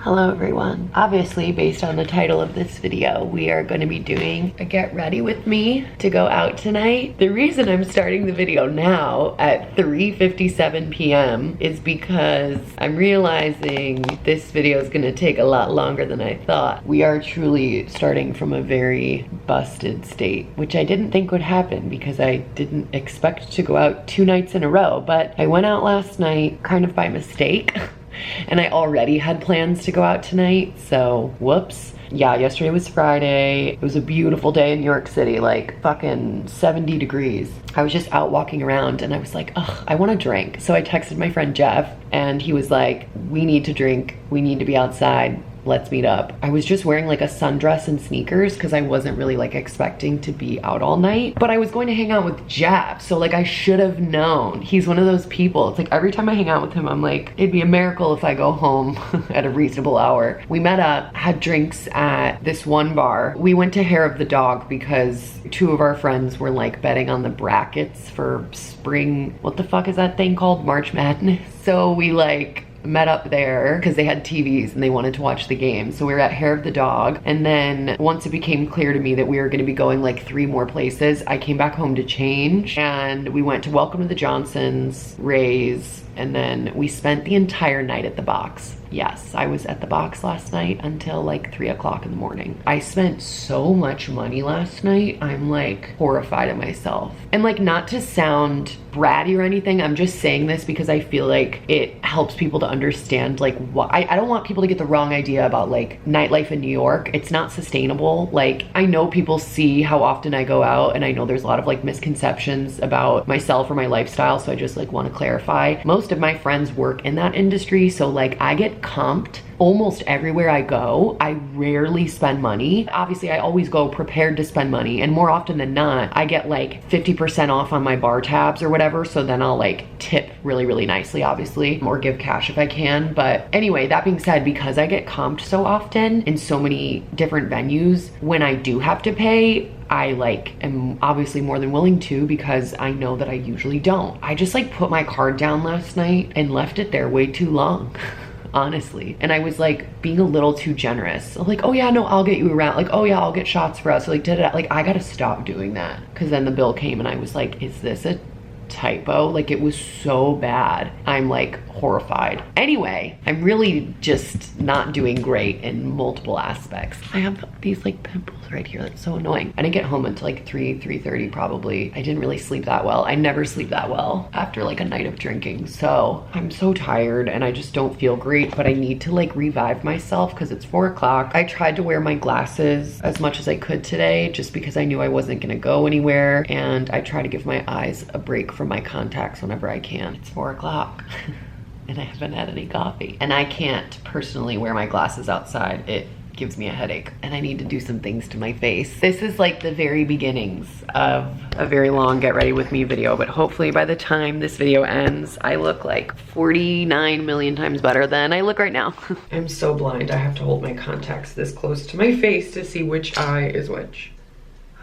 Hello everyone. Obviously, based on the title of this video, we are going to be doing a get ready with me to go out tonight. The reason I'm starting the video now at 3:57 p.m. is because I'm realizing this video is going to take a lot longer than I thought. We are truly starting from a very busted state, which I didn't think would happen because I didn't expect to go out 2 nights in a row, but I went out last night kind of by mistake. And I already had plans to go out tonight, so whoops. Yeah, yesterday was Friday. It was a beautiful day in New York City, like fucking 70 degrees. I was just out walking around and I was like, ugh, I want a drink. So I texted my friend Jeff and he was like, we need to drink. We need to be outside. Let's meet up. I was just wearing like a sundress and sneakers because I wasn't really like expecting to be out all night, but I was going to hang out with Jeff. So like I should have known. He's one of those people. It's like every time I hang out with him, I'm like, it'd be a miracle if I go home at a reasonable hour. We met up, had drinks at this one bar. We went to Hair of the Dog because 2 of our friends were like betting on the brackets for spring, what the fuck is that thing called? March Madness. So we like met up there because they had TVs and they wanted to watch the game. So we were at Hair of the Dog, and then once it became clear to me that we were going to be going like 3 more places, I came back home to change and we went to Welcome to the Johnsons, Ray's, and then we spent the entire night at the Box. Yes, I was at the Box last night until like 3 o'clock in the morning. I spent so much money last night. I'm like horrified at myself. And like, not to sound bratty or anything, I'm just saying this because I feel like it helps people to understand like what, I don't want people to get the wrong idea about like nightlife in New York. It's not sustainable. Like, I know people see how often I go out and I know there's a lot of like misconceptions about myself or my lifestyle. So I just like want to clarify. Most of my friends work in that industry. So like I get comped almost everywhere I go. I rarely spend money. Obviously, I always go prepared to spend money, and more often than not, I get like 50% off on my bar tabs or whatever, so then I'll like tip really, really nicely, obviously, or give cash if I can. But anyway, that being said, because I get comped so often in so many different venues, when I do have to pay, I like am obviously more than willing to because I know that I usually don't. I just like put my card down last night and left it there way too long. Honestly. And I was like being a little too generous. Like, oh yeah, no, I'll get you around. Like, oh yeah, I'll get shots for us. Like, like I gotta stop doing that. Cause then the bill came and I was like, is this a typo? Like, it was so bad. I'm like horrified. Anyway, I'm really just not doing great in multiple aspects. I have these like pimples right here. That's so annoying. I didn't get home until like 3:30 probably. I didn't really sleep that well. I never sleep that well after like a night of drinking. So I'm so tired and I just don't feel great, but I need to like revive myself because it's 4 o'clock. I tried to wear my glasses as much as I could today just because I knew I wasn't gonna go anywhere, and I try to give my eyes a break from my contacts whenever I can. It's 4 o'clock. And I haven't had any coffee. And I can't personally wear my glasses outside. It gives me a headache and I need to do some things to my face. This is like the very beginnings of a very long get ready with me video, but hopefully by the time this video ends, I look like 49 million times better than I look right now. I'm so blind. I have to hold my contacts this close to my face to see which eye is which.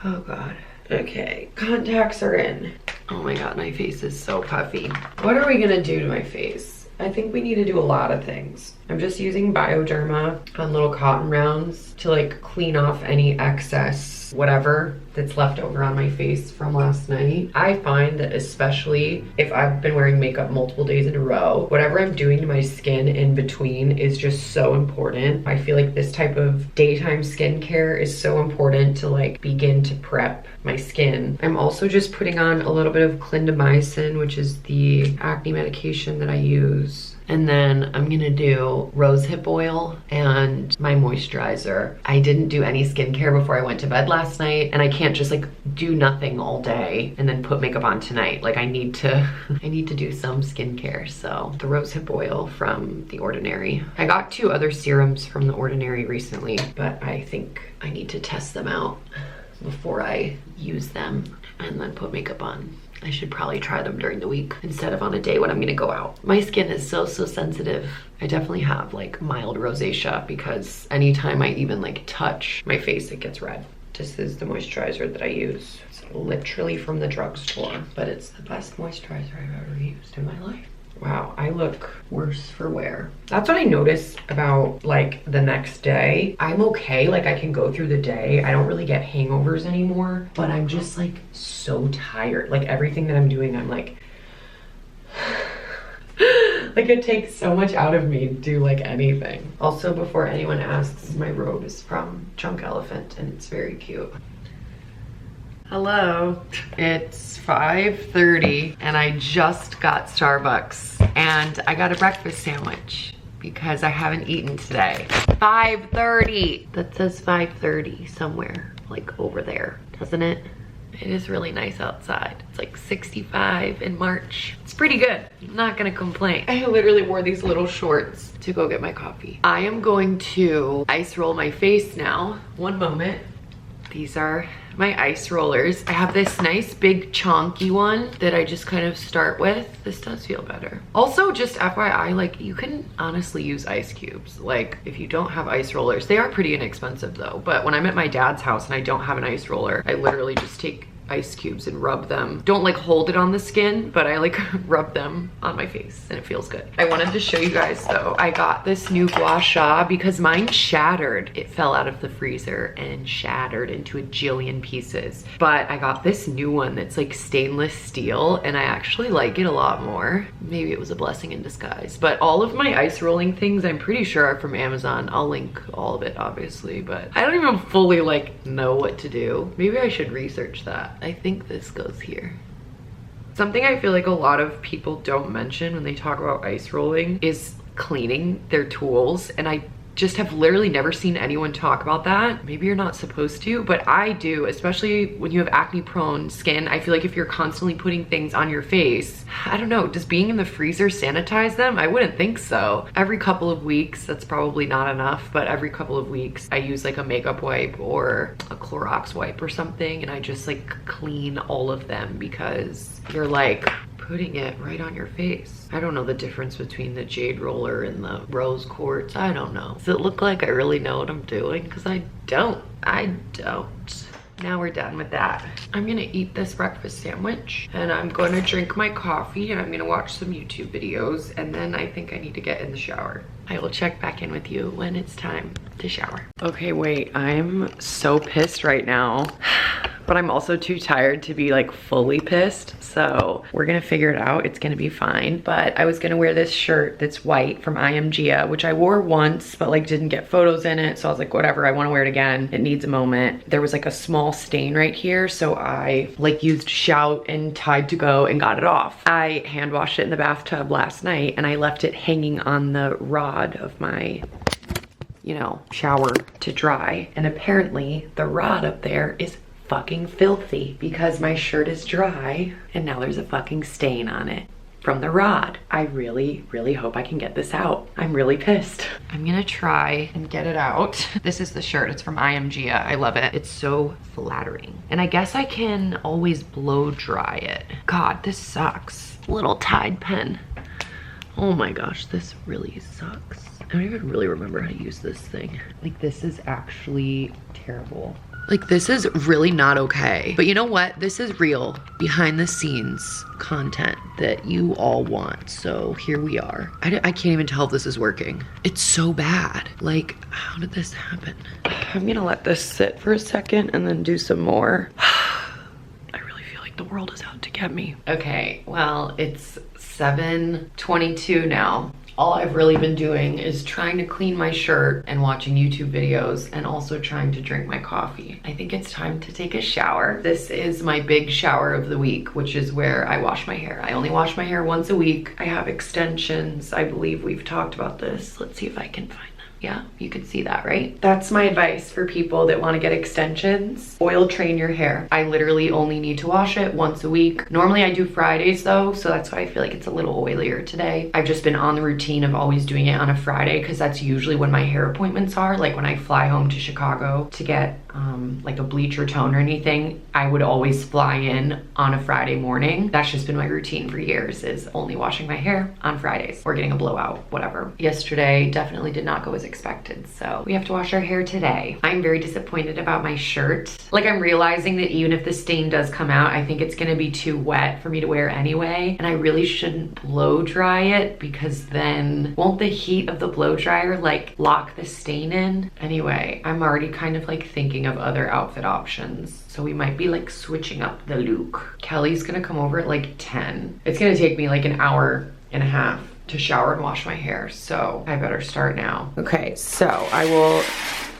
Oh God. Okay, contacts are in. Oh my God, my face is so puffy. What are we gonna do to my face? I think we need to do a lot of things. I'm just using Bioderma on little cotton rounds to like clean off any excess whatever that's left over on my face from last night. I find that especially if I've been wearing makeup multiple days in a row, whatever I'm doing to my skin in between is just so important. I feel like this type of daytime skincare is so important to like begin to prep my skin. I'm also just putting on a little bit of clindamycin, which is the acne medication that I use. And then I'm gonna do rosehip oil and my moisturizer. I didn't do any skincare before I went to bed last night, and I can't just like do nothing all day and then put makeup on tonight. Like I need to do some skincare. So the rosehip oil from The Ordinary. I got 2 other serums from The Ordinary recently, but I think I need to test them out before I use them and then put makeup on. I should probably try them during the week instead of on a day when I'm gonna go out. My skin is so sensitive. I definitely have like mild rosacea because anytime I even like touch my face, it gets red. This is the moisturizer that I use. It's literally from the drugstore, but it's the best moisturizer I've ever used in my life. Wow, I look worse for wear. That's what I notice about like the next day. I'm okay, like I can go through the day. I don't really get hangovers anymore, but I'm just like so tired. Like everything that I'm doing, I'm like, like it takes so much out of me to do like anything. Also, before anyone asks, my robe is from Chunk Elephant and it's very cute. Hello, it's 5:30 and I just got Starbucks and I got a breakfast sandwich because I haven't eaten today. 5:30. That says 5:30 somewhere, like over there, doesn't it? It is really nice outside. It's like 65 in March. It's pretty good. I'm not gonna complain. I literally wore these little shorts to go get my coffee. I am going to ice roll my face now. One moment. These are my ice rollers. I have this nice big chonky one that I just kind of start with. This does feel better. Also, just FYI, like you can honestly use ice cubes. Like if you don't have ice rollers, they are pretty inexpensive though. But when I'm at my dad's house and I don't have an ice roller, I literally just take ice cubes and rub them. Don't like hold it on the skin, but I like rub them on my face and it feels good. I wanted to show you guys though, I got this new gua sha because mine shattered. It fell out of the freezer and shattered into a jillion pieces. But I got this new one that's like stainless steel and I actually like it a lot more. Maybe it was a blessing in disguise. But all of my ice rolling things I'm pretty sure are from Amazon. I'll link all of it obviously, but I don't even fully like know what to do. Maybe I should research that. I think this goes here. Something I feel like a lot of people don't mention when they talk about ice rolling is cleaning their tools, and I just have literally never seen anyone talk about that. Maybe you're not supposed to, but I do, especially when you have acne prone skin. I feel like if you're constantly putting things on your face, I don't know, does being in the freezer sanitize them? I wouldn't think so. Every couple of weeks, that's probably not enough, but every couple of weeks I use like a makeup wipe or a Clorox wipe or something, and I just like clean all of them because you're like putting it right on your face. I don't know the difference between the jade roller and the rose quartz. I don't know. Does it look like I really know what I'm doing? Because I don't. Now we're done with that. I'm gonna eat this breakfast sandwich and I'm gonna drink my coffee and I'm gonna watch some YouTube videos, and then I think I need to get in the shower. I will check back in with you when it's time to shower. Okay, wait, I'm so pissed right now. But I'm also too tired to be like fully pissed. So we're gonna figure it out. It's gonna be fine. But I was gonna wear this shirt that's white from IMGA, which I wore once, but like didn't get photos in it. So I was like, whatever, I wanna wear it again. It needs a moment. There was like a small stain right here. So I like used Shout and Tide to Go and got it off. I hand washed it in the bathtub last night and I left it hanging on the rod of my, you know, shower to dry. And apparently the rod up there is fucking filthy because my shirt is dry and now there's a fucking stain on it from the rod. I really, really hope I can get this out. I'm really pissed. I'm gonna try and get it out. This is the shirt, it's from IMGA. I love it. It's so flattering. And I guess I can always blow dry it. God, this sucks. Little Tide pen. Oh my gosh, this really sucks. I don't even really remember how to use this thing. Like, this is actually terrible. Like, this is really not okay. But you know what? This is real behind the scenes content that you all want. So here we are. I can't even tell if this is working. It's so bad. Like, how did this happen? I'm gonna let this sit for a second and then do some more. I really feel like the world is out to get me. Okay, well, it's 7:22 now. All I've really been doing is trying to clean my shirt and watching YouTube videos and also trying to drink my coffee. I think it's time to take a shower. This is my big shower of the week, which is where I wash my hair. I only wash my hair once a week. I have extensions. I believe we've talked about this. Let's see if I can find them. Yeah, you can see that, right? That's my advice for people that want to get extensions. Oil train your hair. I literally only need to wash it once a week. Normally I do Fridays though, so that's why I feel like it's a little oilier today. I've just been on the routine of always doing it on a Friday because that's usually when my hair appointments are. Like when I fly home to Chicago to get like a bleach or tone or anything, I would always fly in on a Friday morning. That's just been my routine for years, is only washing my hair on Fridays or getting a blowout, whatever. Yesterday definitely did not go as expected. So we have to wash our hair today. I'm very disappointed about my shirt. Like, I'm realizing that even if the stain does come out, I think it's gonna be too wet for me to wear anyway. And I really shouldn't blow dry it, because then won't the heat of the blow dryer like lock the stain in? Anyway, I'm already kind of like thinking of other outfit options. So we might be like switching up the look. Kelly's gonna come over at like 10. It's gonna take me like an hour and a half to shower and wash my hair, so I better start now. Okay, so I will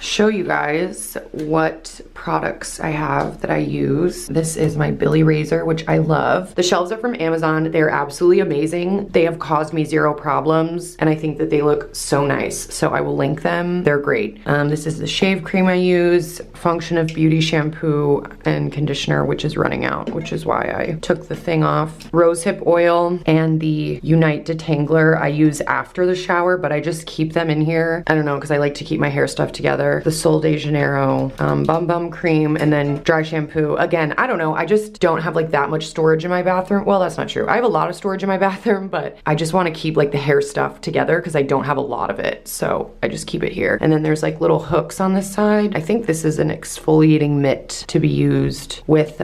show you guys what products I have that I use. This is my Billy razor, which I love. The shelves are from Amazon. They're absolutely amazing. They have caused me zero problems, and I think that they look so nice, so I will link them. They're great. This is the shave cream I use, Function of Beauty shampoo and conditioner, which is running out, which is why I took the thing off. Rosehip oil and the Unite Detangler I use after the shower, but I just keep them in here. I don't know, because I like to keep my hair stuff together. The Sol de Janeiro Bum Bum cream, and then dry shampoo. Again, I don't know, I just don't have like that much storage in my bathroom. Well, that's not true. I have a lot of storage in my bathroom, but I just want to keep like the hair stuff together because I don't have a lot of it. So I just keep it here. And then there's like little hooks on this side. I think this is an exfoliating mitt to be used with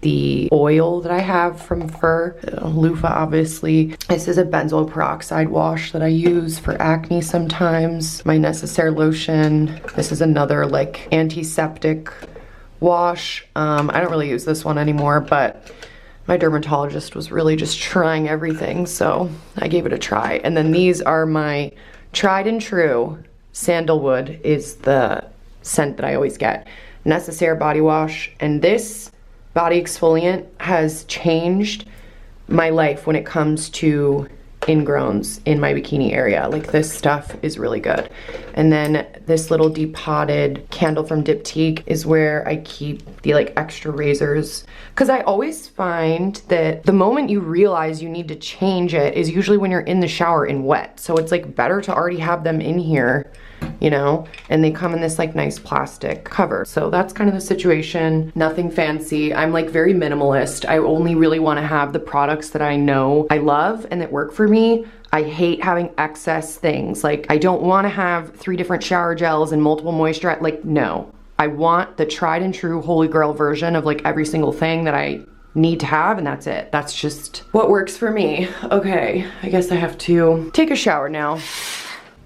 the oil that I have from Fur. Loofah, obviously. This is a benzoyl peroxide wash that I use for acne sometimes. My Necessaire lotion. This is another like antiseptic wash. I don't really use this one anymore, but my dermatologist was really just trying everything, so I gave it a try. And then these are my tried and true. Sandalwood is the scent that I always get. Necessaire body wash, and this body exfoliant has changed my life when it comes to ingrowns in my bikini area. Like, this stuff is really good. And then this little depotted candle from Diptyque is where I keep the like extra razors, because I always find that the moment you realize you need to change it is usually when you're in the shower in wet. So it's like better to already have them in here, you know, and they come in this like nice plastic cover. So that's kind of the situation. Nothing fancy. I'm like very minimalist. I only really want to have the products that I know I love and that work for me. I hate having excess things. Like, I don't want to have 3 different shower gels and multiple moisturizer. Like, no. I want the tried and true holy grail version of like every single thing that I need to have, and that's it. That's just what works for me. Okay, I guess I have to take a shower now.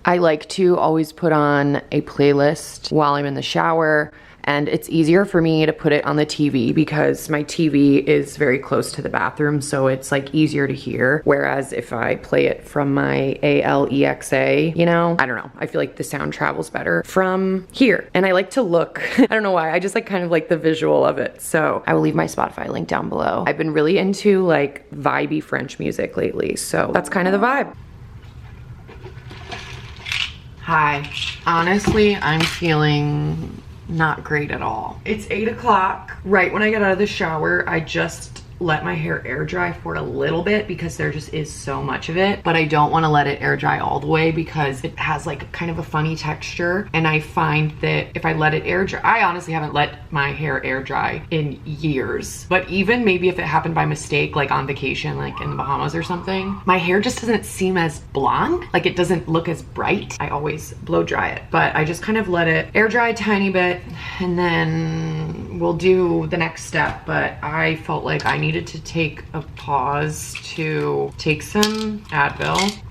I like to always put on a playlist while I'm in the shower, and it's easier for me to put it on the TV because my TV is very close to the bathroom, so it's like easier to hear. Whereas if I play it from my Alexa, you know, I don't know, I feel like the sound travels better from here. And I like to look, I don't know why, I just like kind of like the visual of it. So I will leave my Spotify link down below. I've been really into like vibey French music lately, so that's kind of the vibe. Hi. Honestly, I'm feeling not great at all. It's 8 o'clock. Right when I get out of the shower, I just let my hair air dry for a little bit because there just is so much of it, but I don't want to let it air dry all the way because it has like kind of a funny texture, and I find that if I let it air dry, I honestly haven't let my hair air dry in years, but even maybe if it happened by mistake, like on vacation, like in the Bahamas or something, my hair just doesn't seem as blonde, like it doesn't look as bright. I always blow dry it, but I just kind of let it air dry a tiny bit, and then we'll do the next step. But I felt like I needed to take a pause to take some Advil.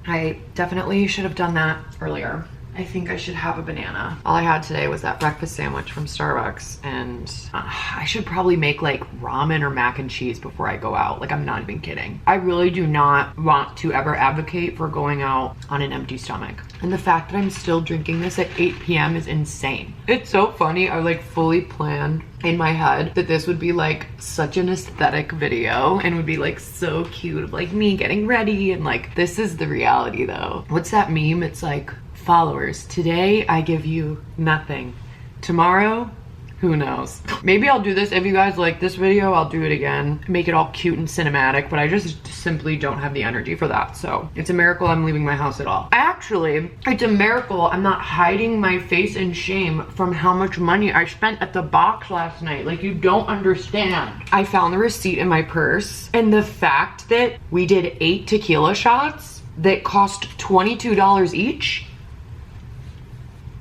I definitely should have done that earlier. I think I should have a banana. All I had today was that breakfast sandwich from Starbucks, and I should probably make like ramen or mac and cheese before I go out. Like, I'm not even kidding. I really do not want to ever advocate for going out on an empty stomach. And the fact that I'm still drinking this at 8 p.m. is insane. It's so funny. I like fully planned in my head that this would be like such an aesthetic video and would be like so cute of like me getting ready, and like this is the reality though. What's that meme? It's like, followers, today I give you nothing. Tomorrow, who knows? Maybe I'll do this. If you guys like this video, I'll do it again. Make it all cute and cinematic, but I just simply don't have the energy for that. So it's a miracle I'm leaving my house at all. Actually, it's a miracle I'm not hiding my face in shame from how much money I spent at the box last night. Like, you don't understand. I found the receipt in my purse, and the fact that we did 8 tequila shots that cost $22 each.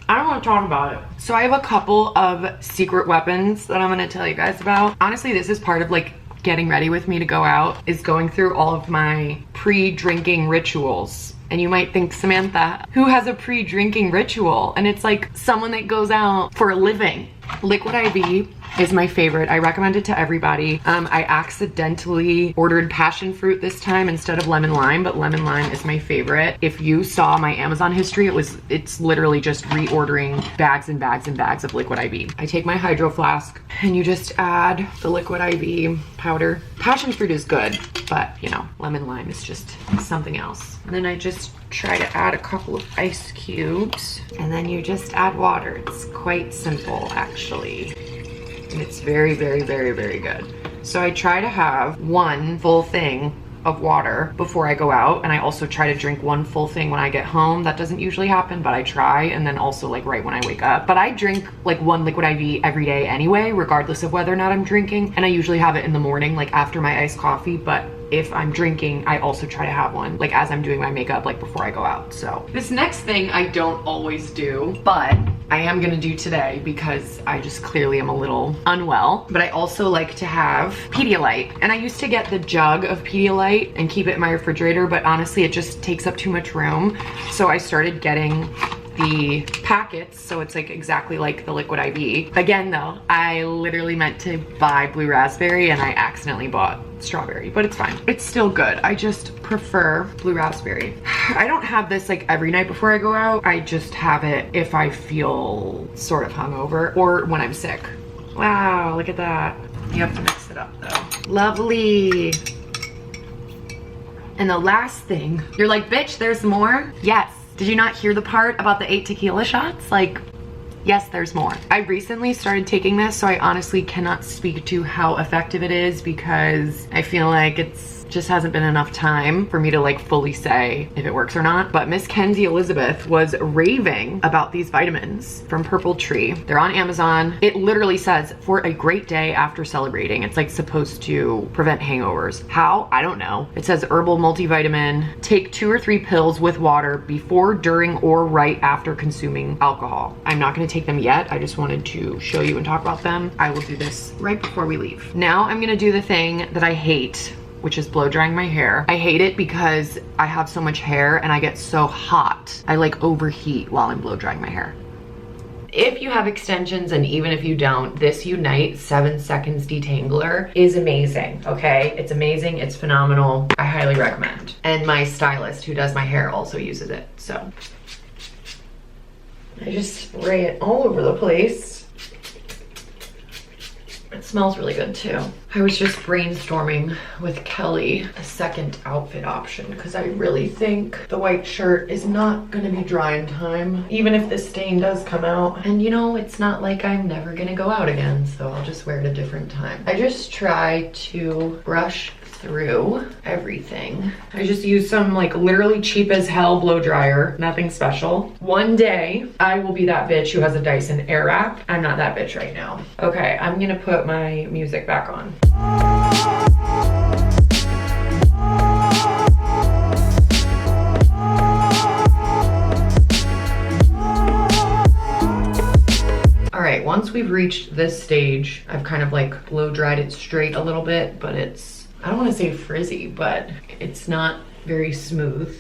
I don't want to talk about it. So I have a couple of secret weapons that I'm gonna tell you guys about. Honestly, this is part of like getting ready with me to go out, is going through all of my pre-drinking rituals. And you might think, Samantha, who has a pre-drinking ritual? And it's like someone that goes out for a living. Liquid IV is my favorite. I recommend it to everybody. I accidentally ordered passion fruit this time instead of lemon lime, but lemon lime is my favorite. If you saw my Amazon history, it's literally just reordering bags and bags and bags of liquid IV. I take my hydro flask and you just add the liquid IV powder. Passion fruit is good, but you know, lemon lime is just something else. And then I just try to add a couple of ice cubes, and then you just add water. It's quite simple, actually. And it's very, very, very, very good. So I try to have one full thing of water before I go out, and I also try to drink one full thing when I get home. That doesn't usually happen, but I try, and then also like right when I wake up. But I drink like one liquid IV every day anyway, regardless of whether or not I'm drinking, and I usually have it in the morning, like after my iced coffee. But if I'm drinking, I also try to have one like as I'm doing my makeup, like before I go out. So this next thing I don't always do, but I am gonna do today because I just clearly am a little unwell. But I also like to have Pedialyte, and I used to get the jug of Pedialyte and keep it in my refrigerator, but honestly it just takes up too much room. So I started getting the packets, so it's like exactly like the liquid IV. Again though, I literally meant to buy blue raspberry and I accidentally bought strawberry, but it's fine. It's still good. I just prefer blue raspberry. I don't have this like every night before I go out. I just have it if I feel sort of hungover or when I'm sick. Wow, look at that. You have to mix it up though. Lovely. And the last thing, you're like, bitch, there's more? Yes. Did you not hear the part about the 8 tequila shots? Like, yes, there's more. I recently started taking this, so I honestly cannot speak to how effective it is because I feel like it's just hasn't been enough time for me to like fully say if it works or not. But Miss Kenzie Elizabeth was raving about these vitamins from Purple Tree. They're on Amazon. It literally says for a great day after celebrating. It's like supposed to prevent hangovers. How? I don't know. It says herbal multivitamin. Take 2 or 3 pills with water before, during, or right after consuming alcohol. I'm not gonna take them yet. I just wanted to show you and talk about them. I will do this right before we leave. Now I'm gonna do the thing that I hate, which is blow drying my hair. I hate it because I have so much hair and I get so hot. I like overheat while I'm blow drying my hair. If you have extensions, and even if you don't, this Unite 7 Seconds Detangler is amazing, okay? It's amazing, it's phenomenal. I highly recommend. And my stylist who does my hair also uses it, so. I just spray it all over the place. It smells really good too. I was just brainstorming with Kelly a second outfit option because I really think the white shirt is not gonna be dry in time, even if this stain does come out. And you know, it's not like I'm never gonna go out again, so I'll just wear it a different time. I just try to brush through everything. I just use some like literally cheap as hell blow dryer, nothing special. One day I will be that bitch who has a Dyson Airwrap. I'm not that bitch right now. Okay, I'm gonna put my music back on. All right, once we've reached this stage, I've kind of like blow dried it straight a little bit, but it's, I don't want to say frizzy, but it's not very smooth.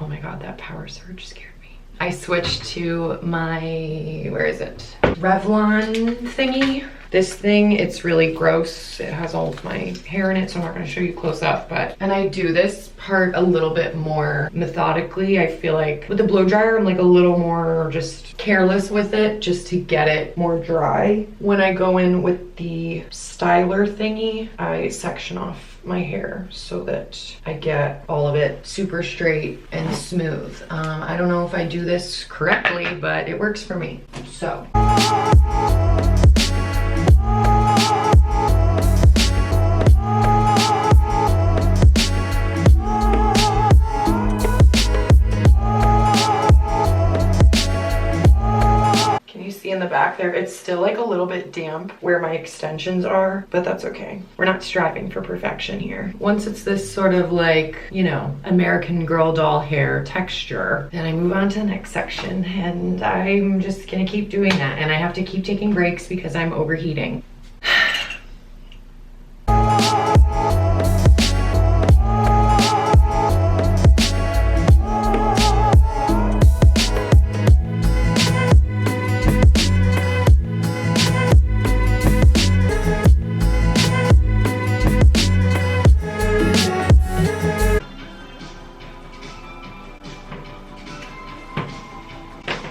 Oh my God, that power surge scared me. I switched to my, where is it? Revlon thingy. This thing, it's really gross. It has all of my hair in it, so I'm not gonna show you close up, but, and I do this part a little bit more methodically. I feel like with the blow dryer, I'm like a little more just careless with it, just to get it more dry. When I go in with the styler thingy, I section off my hair so that I get all of it super straight and smooth. I don't know if I do this correctly, but it works for me, so. In in the back there. It's still like a little bit damp where my extensions are, but that's okay. We're not striving for perfection here. Once it's this sort of like, you know, American Girl doll hair texture, then I move on to the next section, and I'm just gonna keep doing that. And I have to keep taking breaks because I'm overheating.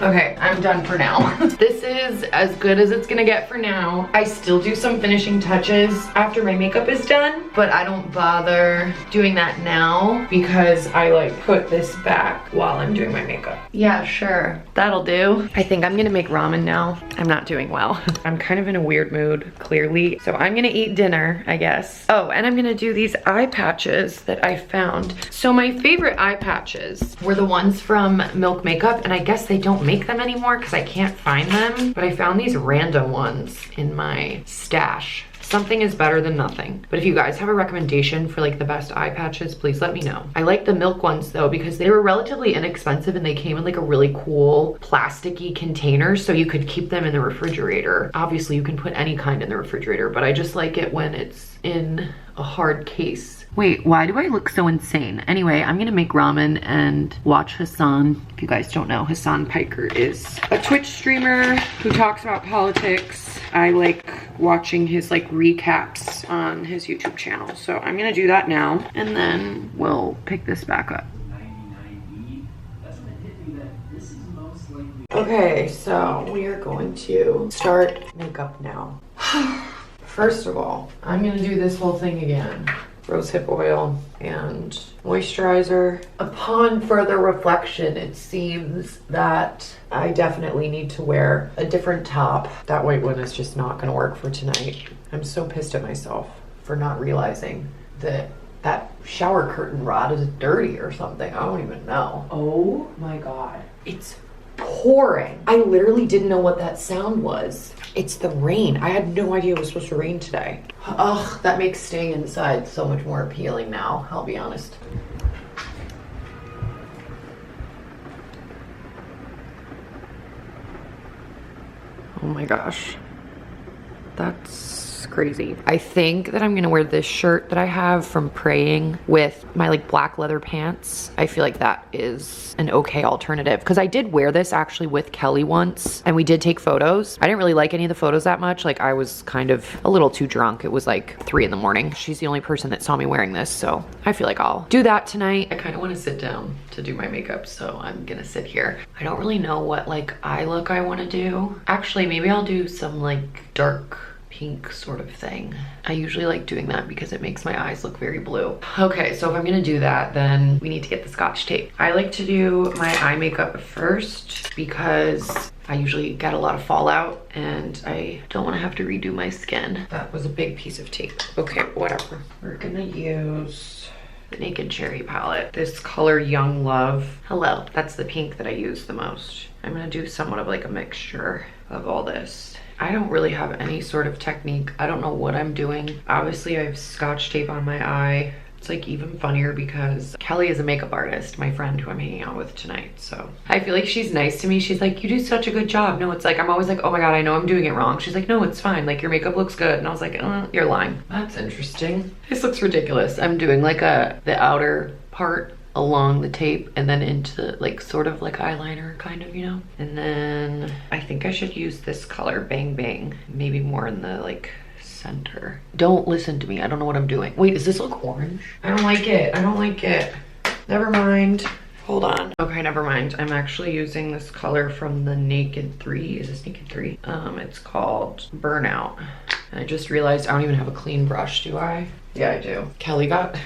Okay, I'm done for now. This is as good as it's gonna get for now. I still do some finishing touches after my makeup is done, but I don't bother doing that now because I like put this back while I'm doing my makeup. Yeah, sure. That'll do. I think I'm gonna make ramen now. I'm not doing well. I'm kind of in a weird mood, clearly. So I'm gonna eat dinner, I guess. Oh, and I'm gonna do these eye patches that I found. So my favorite eye patches were the ones from Milk Makeup, and I guess they don't make them anymore because I can't find them, but I found these random ones in my stash. Something is better than nothing. But if you guys have a recommendation for like the best eye patches, please let me know. I like the Milk ones though because they were relatively inexpensive and they came in like a really cool plasticky container so you could keep them in the refrigerator. Obviously you can put any kind in the refrigerator, but I just like it when it's in a hard case. Wait, why do I look so insane? Anyway, I'm gonna make ramen and watch Hassan. If you guys don't know, Hassan Piker is a Twitch streamer who talks about politics. I like watching his like recaps on his YouTube channel. So I'm gonna do that now and then we'll pick this back up. Okay, so we are going to start makeup now. First of all, I'm gonna do this whole thing again. Rosehip oil and moisturizer. Upon further reflection, it seems that I definitely need to wear a different top. That white one is just not gonna work for tonight. I'm so pissed at myself for not realizing that that shower curtain rod is dirty or something. I don't even know. Oh my God. It's pouring. I literally didn't know what that sound was. It's the rain. I had no idea it was supposed to rain today. Ugh, that makes staying inside so much more appealing now, I'll be honest. Oh my gosh. That's crazy. I think that I'm gonna wear this shirt that I have from praying with my like black leather pants. I feel like that is an okay alternative because I did wear this actually with Kelly once and we did take photos. I didn't really like any of the photos that much. Like I was kind of a little too drunk. It was like 3 in the morning. She's the only person that saw me wearing this, so I feel like I'll do that tonight. I kind of want to sit down to do my makeup, so I'm gonna sit here. I don't really know what like eye look I want to do. Actually, maybe I'll do some like dark pink sort of thing. I usually like doing that because it makes my eyes look very blue. Okay, so if I'm gonna do that, then we need to get the Scotch tape. I like to do my eye makeup first because I usually get a lot of fallout and I don't want to have to redo my skin. That was a big piece of tape. Okay, whatever. We're gonna use the Naked Cherry palette. This color Young Love. Hello, that's the pink that I use the most. I'm gonna do somewhat of like a mixture of all this. I don't really have any sort of technique. I don't know what I'm doing. Obviously I have Scotch tape on my eye. It's like even funnier because Kelly is a makeup artist, my friend who I'm hanging out with tonight. So I feel like she's nice to me. She's like, you do such a good job. No, it's like, I'm always like, oh my God, I know I'm doing it wrong. She's like, no, it's fine. Like your makeup looks good. And I was like, you're lying. That's interesting. This looks ridiculous. I'm doing like the outer part along the tape and then into like sort of like eyeliner kind of, you know. And then I think I should use this color Bang Bang, maybe more in the like center. Don't listen to me, I don't know what I'm doing. Wait, does this look orange? I don't like it. I don't like it. Never mind. Hold on. Okay, never mind. I'm actually using this color from the Naked 3. Is this Naked 3? It's called Burnout. And I just realized I don't even have a clean brush, do I? Yeah, I do. Kelly got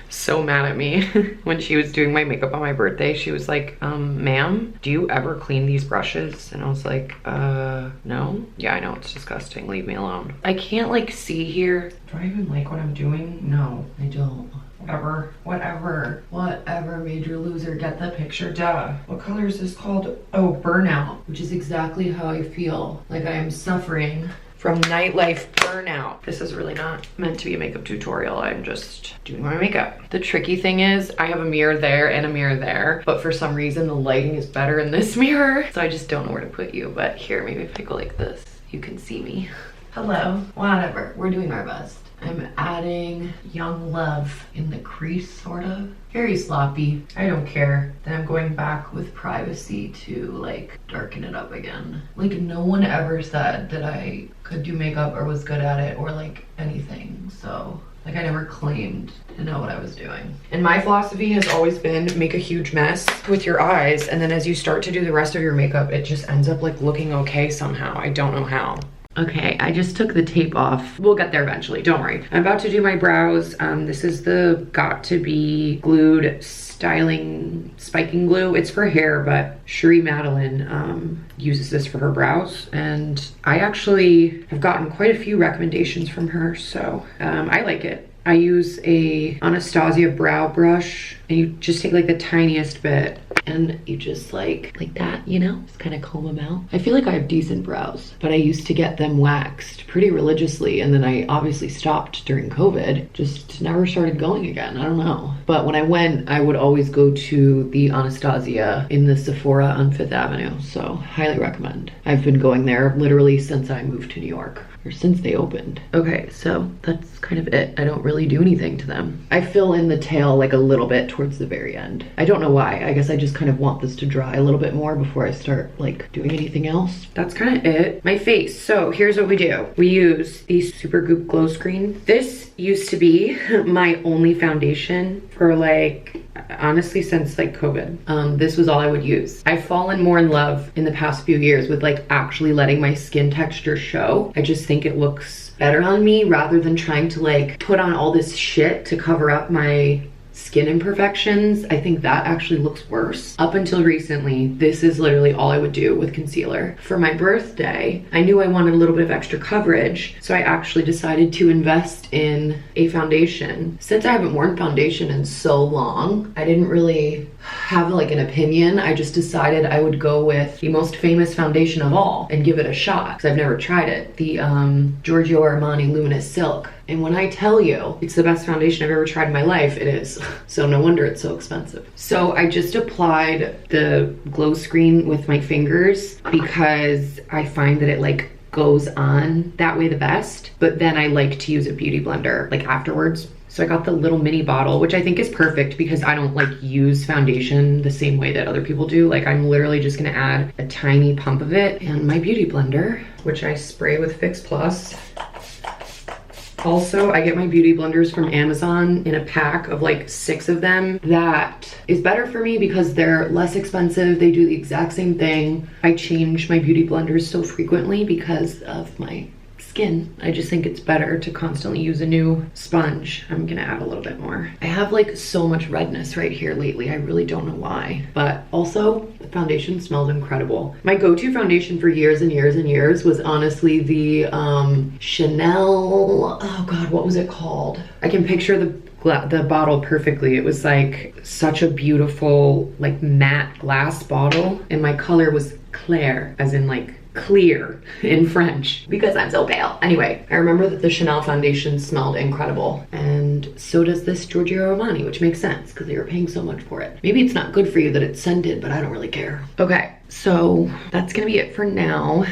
so mad at me when she was doing my makeup on my birthday. She was like, ma'am, do you ever clean these brushes? And I was like, no. Yeah, I know, it's disgusting. Leave me alone. I can't like see here. Do I even like what I'm doing? No, I don't. Whatever, major loser, get the picture, duh. What color is this called? Oh, burnout, which is exactly how I feel. Like I am suffering from nightlife burnout. This is really not meant to be a makeup tutorial. I'm just doing my makeup. The tricky thing is I have a mirror there and a mirror there, but for some reason the lighting is better in this mirror. So I just don't know where to put you, but here, maybe if I go like this, you can see me. Hello, whatever, we're doing our best. I'm adding Young Love in the crease, sort of. Very sloppy, I don't care. Then I'm going back with Privacy to like darken it up again. Like no one ever said that I could do makeup or was good at it or like anything. So like I never claimed to know what I was doing. And my philosophy has always been make a huge mess with your eyes, and then as you start to do the rest of your makeup, it just ends up like looking okay somehow. I don't know how. Okay, I just took the tape off. We'll get there eventually, don't worry. I'm about to do my brows. This is the Got To Be Glued Styling Spiking Glue. It's for hair, but Cherie Madeline uses this for her brows. And I actually have gotten quite a few recommendations from her, so I like it. I use a Anastasia brow brush, and you just take like the tiniest bit and you just like that, you know, just kind of comb them out. I feel like I have decent brows, but I used to get them waxed pretty religiously, and then I obviously stopped during COVID, just never started going again. I don't know. But when I went, I would always go to the Anastasia in the Sephora on 5th Avenue, so highly recommend. I've been going there literally since I moved to New York, or since they opened. Okay, so that's kind of it. I don't really do anything to them. I fill in the tail like a little bit towards the very end. I don't know why. I guess I just kind of want this to dry a little bit more before I start like doing anything else. That's kind of it. My face. So here's what we do. We use the Supergoop Glow Screen. This used to be my only foundation for like, honestly, since like COVID. This was all I would use. I've fallen more in love in the past few years with like actually letting my skin texture show. I just think it looks better on me rather than trying to like put on all this shit to cover up my skin imperfections. I think that actually looks worse. Up until recently, this is literally all I would do with concealer. For my birthday, I knew I wanted a little bit of extra coverage, so I actually decided to invest in a foundation. Since I haven't worn foundation in so long, I didn't really have like an opinion. I just decided I would go with the most famous foundation of all and give it a shot, because I've never tried it. The Giorgio Armani Luminous Silk. And when I tell you it's the best foundation I've ever tried in my life, it is. So no wonder it's so expensive. So I just applied the glow screen with my fingers because I find that it like goes on that way the best. But then I like to use a beauty blender like afterwards. So I got the little mini bottle, which I think is perfect because I don't like use foundation the same way that other people do. Like I'm literally just gonna add a tiny pump of it, and my beauty blender, which I spray with Fix Plus. Also, I get my beauty blenders from Amazon in a pack of like 6 of them. That is better for me because they're less expensive. They do the exact same thing. I change my beauty blenders so frequently because of my skin. I just think it's better to constantly use a new sponge. I'm gonna add a little bit more. I have like so much redness right here lately. I really don't know why, but also the foundation smells incredible. My go-to foundation for years and years and years was honestly the Chanel, oh God, what was it called? I can picture the bottle perfectly. It was like such a beautiful like matte glass bottle, and my color was clair, as in like clear in French, because I'm so pale. Anyway, I remember that the Chanel foundation smelled incredible, and so does this Giorgio Armani, which makes sense because they were paying so much for it. Maybe it's not good for you that it's scented, but I don't really care. Okay, so that's gonna be it for now.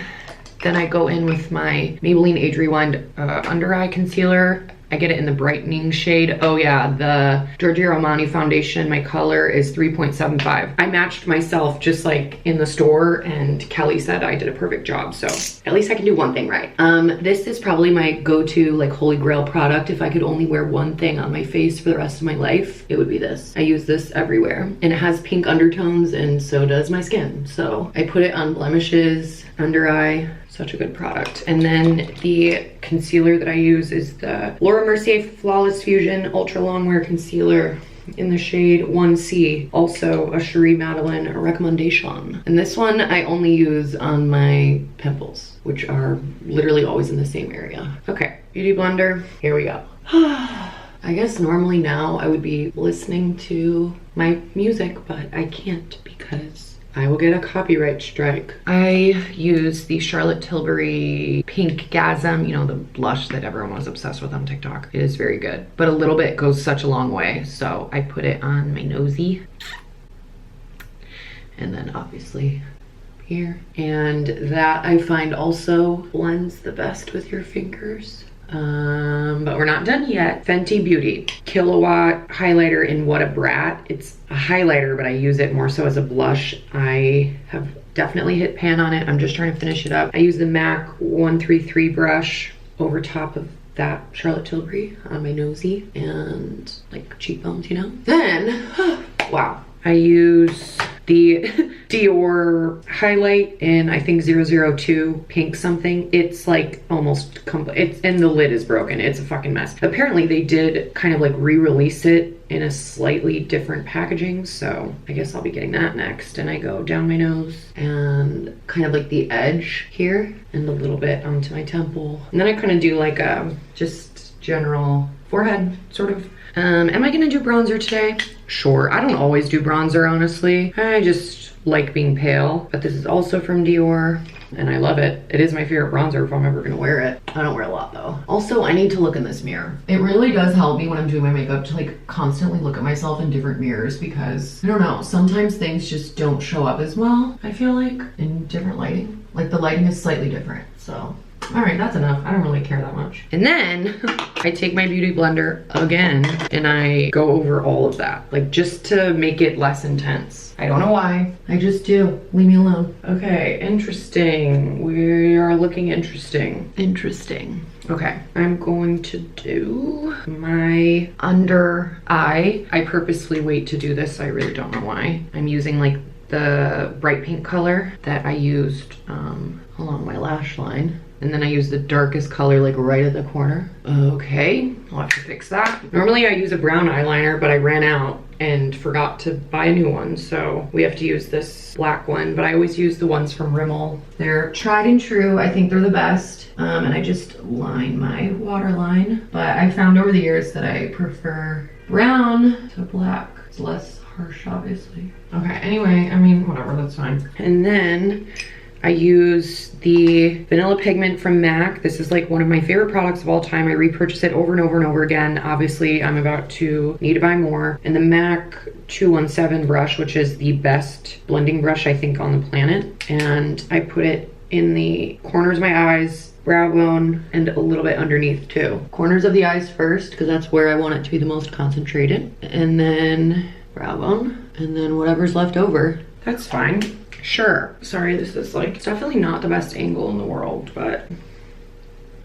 Then I go in with my Maybelline Age Rewind under eye concealer. I get it in the brightening shade. Oh yeah, the Giorgio Armani foundation, my color is 3.75. I matched myself just like in the store, and Kelly said I did a perfect job, so at least I can do one thing right. This is probably my go-to like holy grail product. If I could only wear one thing on my face for the rest of my life, it would be this. I use this everywhere, and it has pink undertones, and so does my skin. So I put it on blemishes, under eye. Such a good product. And then the concealer that I use is the Laura Mercier Flawless Fusion Ultra Longwear Concealer in the shade 1C. Also a Cherie Madeline recommendation. And this one I only use on my pimples, which are literally always in the same area. Okay, beauty blender, here we go. I guess normally now I would be listening to my music, but I can't because I will get a copyright strike. I use the Charlotte Tilbury Pink Gasm, you know, the blush that everyone was obsessed with on TikTok. It is very good, but a little bit goes such a long way. So I put it on my nosy. And then obviously here. And that I find also blends the best with your fingers. But we're not done yet. Fenty Beauty Kilowatt highlighter in What a Brat. It's a highlighter, but I use it more so as a blush. I have definitely hit pan on it. I'm just trying to finish it up. I use the MAC 133 brush over top of that Charlotte Tilbury on my nosy and like cheekbones, you know? Then, wow. I use the Dior highlight in, I think, 002 pink something. It's like almost complete, and the lid is broken. It's a fucking mess. Apparently they did kind of like re-release it in a slightly different packaging, so I guess I'll be getting that next. And I go down my nose and kind of like the edge here and a little bit onto my temple. And then I kind of do like a just general forehead sort of. Am I gonna do bronzer today? Sure. I don't always do bronzer, honestly. I just like being pale, but this is also from Dior and I love it. It is my favorite bronzer if I'm ever gonna wear it. I don't wear a lot though. Also, I need to look in this mirror. It really does help me when I'm doing my makeup to like constantly look at myself in different mirrors because I don't know, sometimes things just don't show up as well, I feel like, in different lighting. Like the lighting is slightly different, so. All right, that's enough. I don't really care that much. And then I take my beauty blender again and I go over all of that, like just to make it less intense. I don't know why, I just do. Leave me alone. Okay, interesting. We are looking interesting. Interesting. Okay, I'm going to do my under eye. I purposely wait to do this. I really don't know why. I'm using like the bright pink color that I used along my lash line. And then I use the darkest color like right at the corner. Okay, I'll have to fix that. Normally I use a brown eyeliner, but I ran out and forgot to buy a new one. So we have to use this black one, but I always use the ones from Rimmel. They're tried and true. I think they're the best. And I just line my waterline. But I found over the years that I prefer brown to black. It's less harsh, obviously. Okay, anyway, I mean, whatever, that's fine. And then I use the vanilla pigment from MAC. This is like one of my favorite products of all time. I repurchase it over and over and over again. Obviously, I'm about to need to buy more. And the MAC 217 brush, which is the best blending brush, I think, on the planet. And I put it in the corners of my eyes, brow bone, and a little bit underneath too. Corners of the eyes first, because that's where I want it to be the most concentrated. And then brow bone, and then whatever's left over. That's fine. Sure. Sorry, this is like, it's definitely not the best angle in the world, but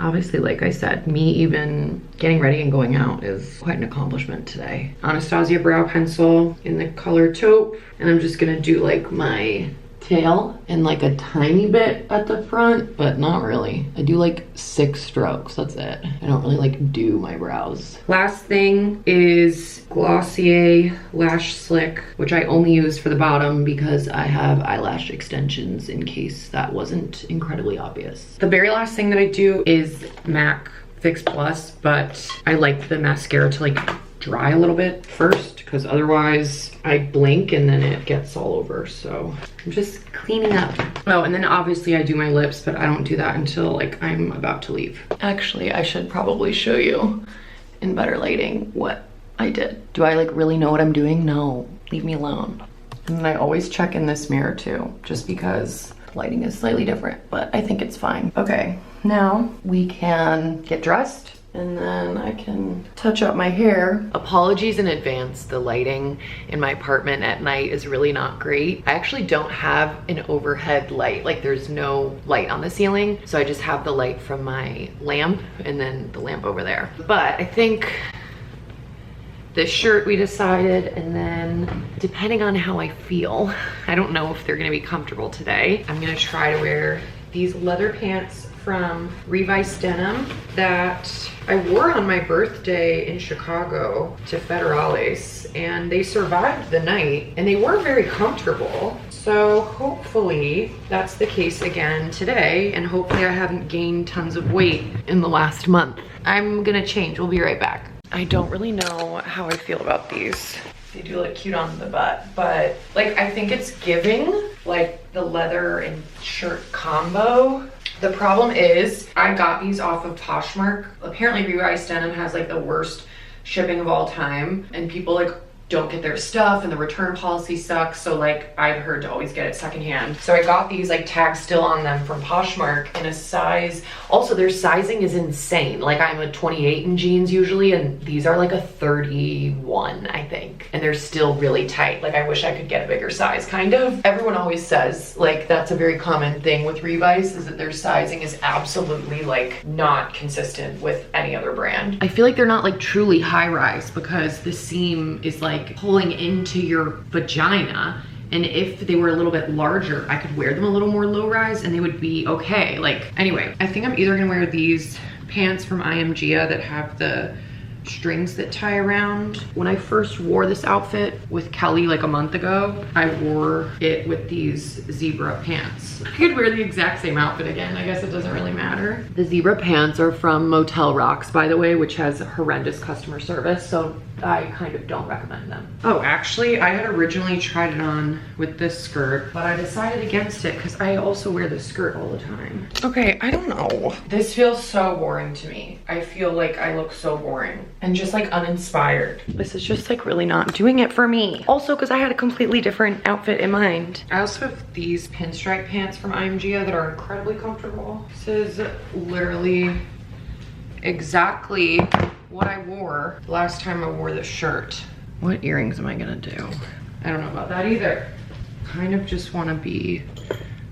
obviously, like I said, me even getting ready and going out is quite an accomplishment today. Anastasia brow pencil in the color taupe, and I'm just gonna do like my tail and like a tiny bit at the front, but not really. I do like 6 strokes, that's it. I don't really like do my brows. Last thing is Glossier Lash Slick, which I only use for the bottom because I have eyelash extensions in case that wasn't incredibly obvious. The very last thing that I do is MAC Fix Plus, but I like the mascara to like dry a little bit first because otherwise I blink and then it gets all over. So I'm just cleaning up. Oh, and then obviously I do my lips, but I don't do that until like I'm about to leave. Actually, I should probably show you in better lighting what I did. Do I like really know what I'm doing? No, leave me alone. And then I always check in this mirror too, just because lighting is slightly different, but I think it's fine. Okay, now we can get dressed and then I can touch up my hair. Apologies in advance, the lighting in my apartment at night is really not great. I actually don't have an overhead light, like there's no light on the ceiling, so I just have the light from my lamp and then the lamp over there. But I think this shirt we decided, and then depending on how I feel, I don't know if they're gonna be comfortable today. I'm gonna try to wear these leather pants from Revice Denim that I wore on my birthday in Chicago to Federales, and they survived the night and they were very comfortable. So hopefully that's the case again today, and hopefully I haven't gained tons of weight in the last month. I'm gonna change, we'll be right back. I don't really know how I feel about these. They do look cute on the butt, but like I think it's giving like the leather and shirt combo. The problem is I got these off of Poshmark. Apparently Revised Denim has like the worst shipping of all time, and people like don't get their stuff and the return policy sucks. So like I've heard to always get it secondhand. So I got these like tags still on them from Poshmark in a size. Also their sizing is insane. Like I'm a 28 in jeans usually, and these are like a 31, I think. And they're still really tight. Like I wish I could get a bigger size, kind of. Everyone always says like that's a very common thing with Revice, is that their sizing is absolutely like not consistent with any other brand. I feel like they're not like truly high rise because the seam is like pulling into your vagina, and if they were a little bit larger I could wear them a little more low rise and they would be okay. Like anyway, I think I'm either gonna wear these pants from IMGA that have the strings that tie around. When I first wore this outfit with Kelly like a month ago, I wore it with these zebra pants. I could wear the exact same outfit again. I guess it doesn't really matter. The zebra pants are from Motel Rocks, by the way, which has horrendous customer service, so I kind of don't recommend them. Oh, actually, I had originally tried it on with this skirt, but I decided against it because I also wear this skirt all the time. Okay, I don't know. This feels so boring to me. I feel like I look so boring and just like uninspired. This is just like really not doing it for me. Also, because I had a completely different outfit in mind. I also have these pinstripe pants from IMGA that are incredibly comfortable. This is literally exactly what I wore last time I wore this shirt. What earrings am I gonna do? I don't know about that either. Kind of just wanna be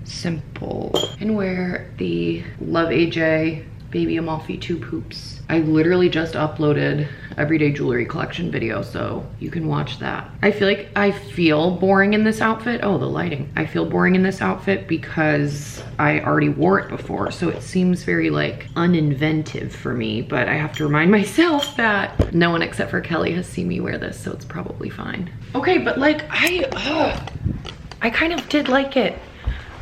simple and wear the Love AJ Baby Amalfi tube hoops. I literally just uploaded everyday jewelry collection video, so you can watch that. I feel like I feel boring in this outfit. Oh, the lighting. I feel boring in this outfit because I already wore it before, so it seems very like uninventive for me, but I have to remind myself that no one except for Kelly has seen me wear this, so it's probably fine. Okay, but like I kind of did like it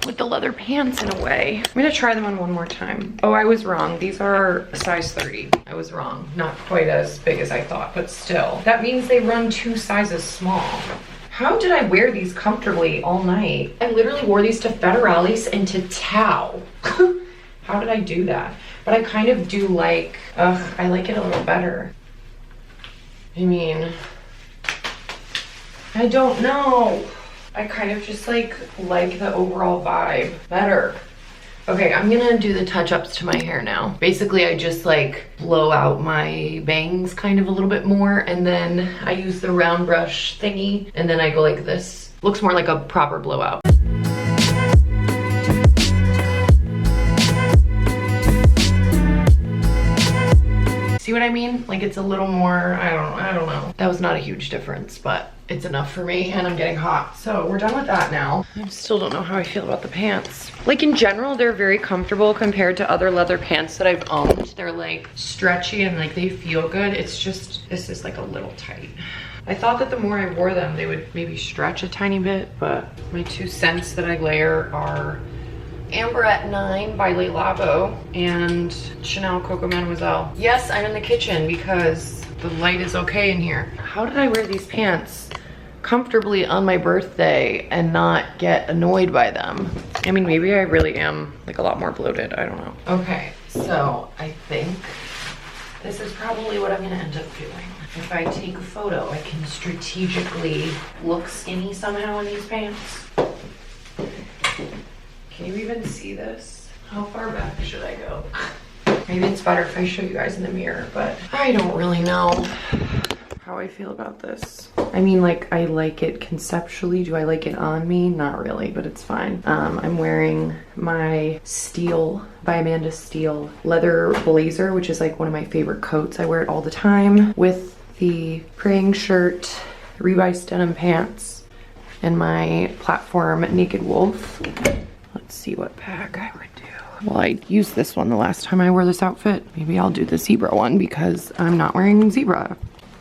with the leather pants in a way. I'm gonna try them on one more time. Oh, I was wrong. These are a size 30. I was wrong. Not quite as big as I thought, but still. That means they run 2 sizes small. How did I wear these comfortably all night? I literally wore these to federales and to Tao. How did I do that? But I kind of do like, I like it a little better. I mean, I don't know. I kind of just like the overall vibe better. Okay, I'm gonna do the touch-ups to my hair now. Basically, I just like blow out my bangs kind of a little bit more, and then I use the round brush thingy, and then I go like this. Looks more like a proper blowout. See what I mean? Like it's a little more, I don't know. That was not a huge difference, but it's enough for me, and I'm getting hot. So we're done with that now. I still don't know how I feel about the pants. Like in general, they're very comfortable compared to other leather pants that I've owned. They're like stretchy and like they feel good. It's just, this is like a little tight. I thought that the more I wore them, they would maybe stretch a tiny bit, but my 2 cents that I layer are Amber at 9 by Le Labo and Chanel Coco Mademoiselle. Yes, I'm in the kitchen because the light is okay in here. How did I wear these pants comfortably on my birthday and not get annoyed by them? I mean, maybe I really am like a lot more bloated. I don't know. Okay, so I think this is probably what I'm gonna end up doing. If I take a photo, I can strategically look skinny somehow in these pants. Can you even see this? How far back should I go? Maybe it's better if I show you guys in the mirror, but I don't really know how I feel about this. I mean, like, I like it conceptually. Do I like it on me? Not really, but it's fine. I'm wearing my Steele by Amanda Steele leather blazer, which is like one of my favorite coats. I wear it all the time with the praying shirt, Revised denim pants, and my platform Naked Wolf. Let's see what bag I would do. Well, I used this one the last time I wore this outfit. Maybe I'll do the zebra one because I'm not wearing zebra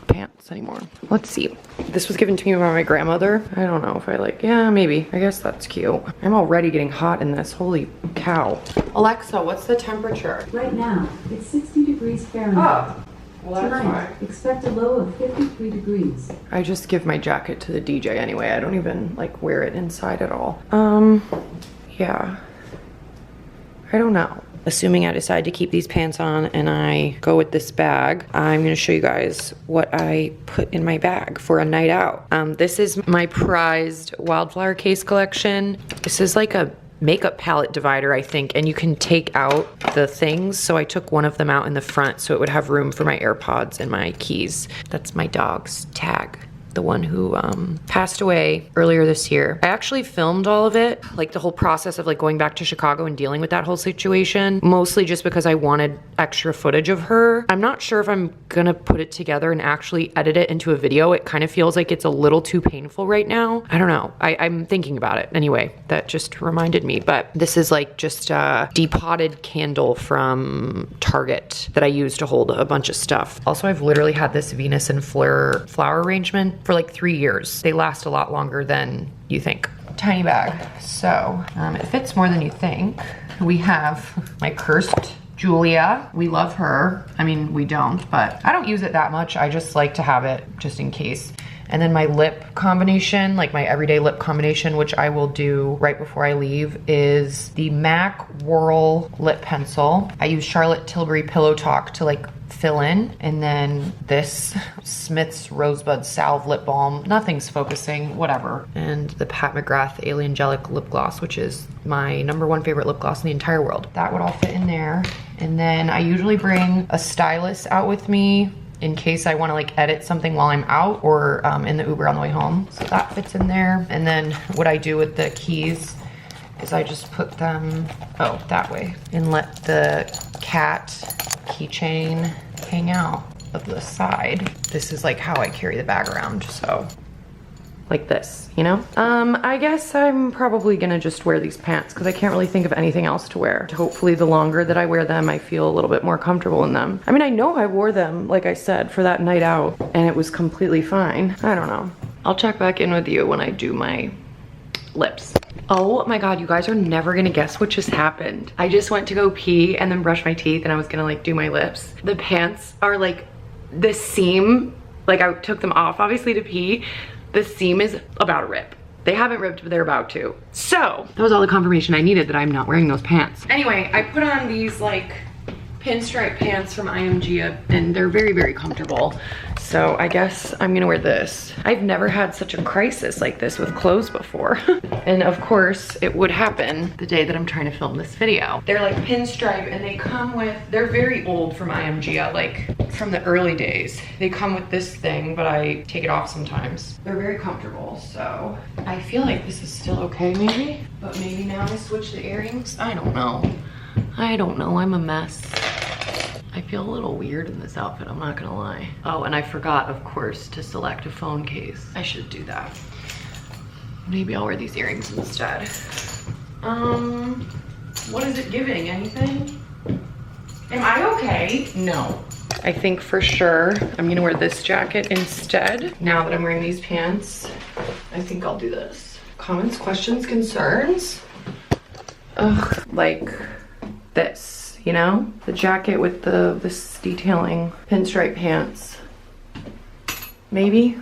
pants anymore. Let's see. This was given to me by my grandmother. I don't know if I like, yeah, maybe. I guess that's cute. I'm already getting hot in this. Holy cow. Alexa, what's the temperature? Right now, it's 60 degrees Fahrenheit. Oh, Well, that's Tonight, fine. expect a low of 53 degrees. I just give my jacket to the DJ anyway. I don't even like wear it inside at all. Yeah. I don't know. Assuming I decide to keep these pants on and I go with this bag, I'm gonna show you guys what I put in my bag for a night out. This is my prized wildflower case collection. This is like a makeup palette divider, I think, and you can take out the things. So I took one of them out in the front so it would have room for my AirPods and my keys. That's my dog's Tag, the one who passed away earlier this year. I actually filmed all of it, like the whole process of like going back to Chicago and dealing with that whole situation, mostly just because I wanted extra footage of her. I'm not sure if I'm gonna put it together and actually edit it into a video. It kind of feels like it's a little too painful right now. I don't know. I'm thinking about it. Anyway, that just reminded me, but this is like just a depotted candle from Target that I use to hold a bunch of stuff. Also, I've literally had this Venus and Fleur flower arrangement for like 3 years. They last a lot longer than you think. Tiny bag. So it fits more than you think. We have my cursed Julia. We love her. I mean, we don't, but I don't use it that much. I just like to have it just in case. And then my lip combination, like my everyday lip combination, which I will do right before I leave, is the MAC Whirl lip pencil. I use Charlotte Tilbury Pillow Talk to like fill in, and then this Smith's Rosebud Salve lip balm. Nothing's focusing, whatever. And the Pat McGrath Aliangelic lip gloss, which is my #1 favorite lip gloss in the entire world. That would all fit in there. And then I usually bring a stylus out with me in case I want to like edit something while I'm out or in the Uber on the way home. So that fits in there. And then what I do with the keys is I just put them, that way, and let the cat keychain hang out of the side. This is like how I carry the bag around, so like this, you know? I guess I'm probably gonna just wear these pants because I can't really think of anything else to wear. Hopefully the longer that I wear them, I feel a little bit more comfortable in them. I mean, I know I wore them, like I said, for that night out and it was completely fine. I don't know. I'll check back in with you when I do my lips. Oh my God, you guys are never gonna guess what just happened. I just went to go pee and then brush my teeth and I was gonna like do my lips. The pants are like, the seam, like I took them off obviously to pee. The seam is about to rip. They haven't ripped, but they're about to. So that was all the confirmation I needed that I'm not wearing those pants. Anyway, I put on these like pinstripe pants from IMG and they're very, very comfortable. So I guess I'm gonna wear this. I've never had such a crisis like this with clothes before. And of course it would happen the day that I'm trying to film this video. They're like pinstripe and they come with, they're very old from IMG, like from the early days. They come with this thing, but I take it off sometimes. They're very comfortable, so I feel like this is still okay maybe, but maybe now I switch the earrings. I don't know. I don't know, I'm a mess. I feel a little weird in this outfit, I'm not gonna lie. Oh, and I forgot, of course, to select a phone case. I should do that. Maybe I'll wear these earrings instead. What is it giving, anything? Am I okay? No. I think for sure I'm gonna wear this jacket instead. Now that I'm wearing these pants, I think I'll do this. Comments, questions, concerns? Ugh, like this, you know? The jacket with this detailing, pinstripe pants. Maybe?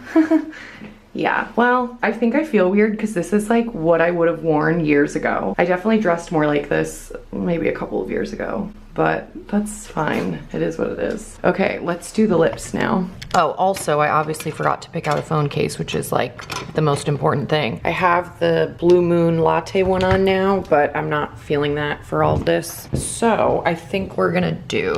Yeah, well, I think I feel weird because this is like what I would have worn years ago. I definitely dressed more like this maybe a couple of years ago, but that's fine. It is what it is. Okay, let's do the lips now. Oh, also, I obviously forgot to pick out a phone case, which is like the most important thing. I have the Blue Moon Latte one on now, but I'm not feeling that for all of this. So I think we're gonna do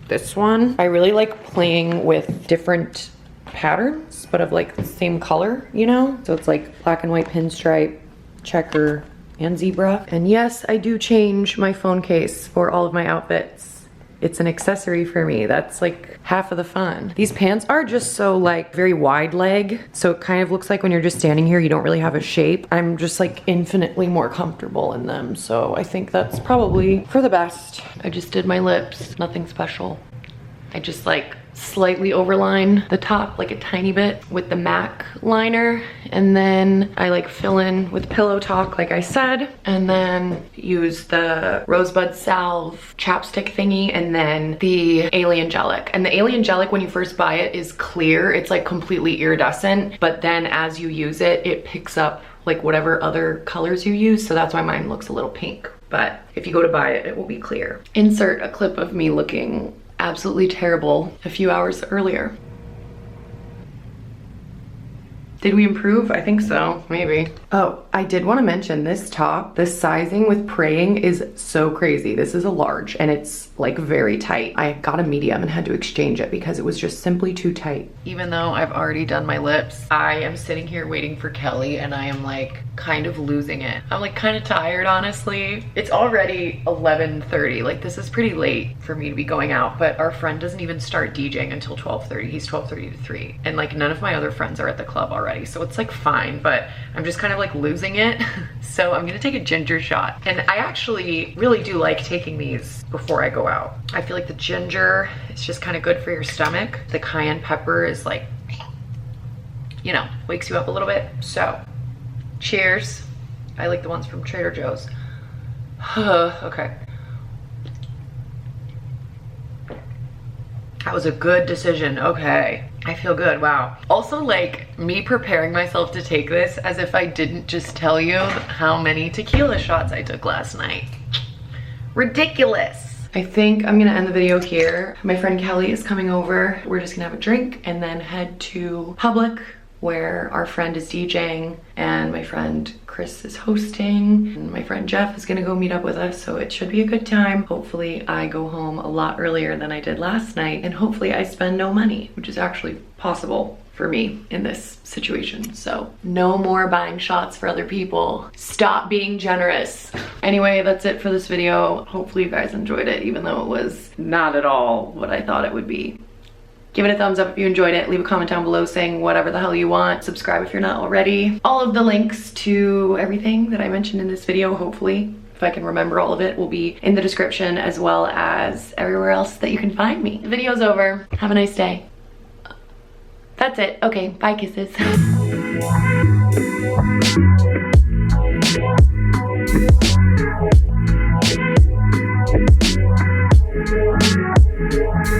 this one. I really like playing with different patterns, but of like the same color, you know? So it's like black and white pinstripe, checker, and zebra. And yes, I do change my phone case for all of my outfits. It's an accessory for me. That's like half of the fun. These pants are just so like very wide leg. So it kind of looks like when you're just standing here, you don't really have a shape. I'm just like infinitely more comfortable in them. So I think that's probably for the best. I just did my lips, nothing special. I just like slightly overline the top like a tiny bit with the MAC liner, and then I like fill in with Pillow Talk like I said, and then use the Rosebud Salve chapstick thingy, and then the Alien Gelic. And the Alien Gelic, when you first buy it, is clear. It's like completely iridescent, but then as you use it, it picks up like whatever other colors you use, so that's why mine looks a little pink. But if you go to buy it, it will be clear. Insert a clip of me looking absolutely terrible a few hours earlier. Did we improve? I think so, maybe. Oh, I did want to mention this top, this sizing with praying is so crazy. This is a large and it's like very tight. I got a medium and had to exchange it because it was just simply too tight. Even though I've already done my lips, I am sitting here waiting for Kelly and I am like kind of losing it. I'm like kind of tired, honestly. It's already 11:30. Like this is pretty late for me to be going out, but our friend doesn't even start DJing until 12:30. He's 12:30 to 3. And like none of my other friends are at the club already, so it's like fine, but I'm just kind of like losing it. So I'm gonna take a ginger shot. And I actually really do like taking these before I go out. I feel like the ginger is just kind of good for your stomach. The cayenne pepper is like, you know, wakes you up a little bit. So cheers. I like the ones from Trader Joe's. Okay. That was a good decision. Okay. I feel good. Wow. Also, like me preparing myself to take this as if I didn't just tell you how many tequila shots I took last night. Ridiculous. I think I'm gonna end the video here. My friend Kelly is coming over. We're just gonna have a drink and then head to Public, where our friend is DJing and my friend Chris is hosting, and my friend Jeff is gonna go meet up with us, so it should be a good time. Hopefully I go home a lot earlier than I did last night, and hopefully I spend no money, which is actually possible for me in this situation. So no more buying shots for other people. Stop being generous. Anyway, that's it for this video. Hopefully you guys enjoyed it, even though it was not at all what I thought it would be. Give it a thumbs up if you enjoyed it. Leave a comment down below saying whatever the hell you want. Subscribe if you're not already. All of the links to everything that I mentioned in this video, hopefully, if I can remember all of it, will be in the description, as well as everywhere else that you can find me. The video's over. Have a nice day. That's it. Okay, bye kisses.